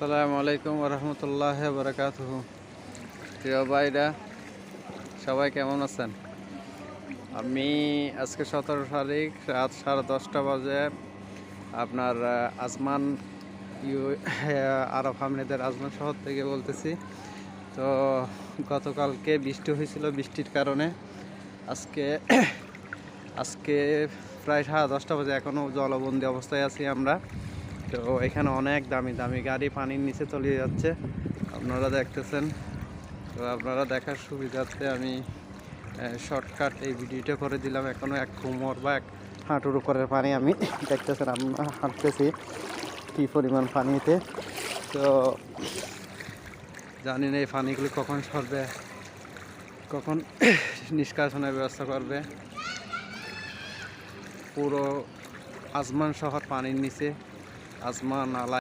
আসসালামু আলাইকুম রহমতুল্লাহ বরকাতুহু। প্রিয় ভাইরা, সবাই কেমন আছেন? আমি আজকে 17 তারিখ রাত 10:30 বাজে আপনার আজমান আরব আমিরাতের আজমান শহর থেকে বলতেছি। তো গতকালকে বৃষ্টি হয়েছিল, বৃষ্টির কারণে আজকে আজকে প্রায় 10:30 বাজে এখনও জলবন্দী অবস্থায় আছি আমরা। তো এখানে অনেক দামি দামি গাড়ি পানির নিচে তলিয়ে যাচ্ছে, আপনারা দেখতেছেন। তো আপনারা দেখার সুবিধার্থে আমি শর্টকাট এই ভিডিওটা করে দিলাম। এখনও এক কোমর বা এক হাঁটুর উপরের পানি আমি দেখতেছেন, আমরা হাঁটতেছি কী পরিমাণ পানিতে। তো জানি না এই পানিগুলি কখন সরবে, কখন নিষ্কাশনের ব্যবস্থা করবে। পুরো আজমান শহর পানির নিচে, আজমান আলা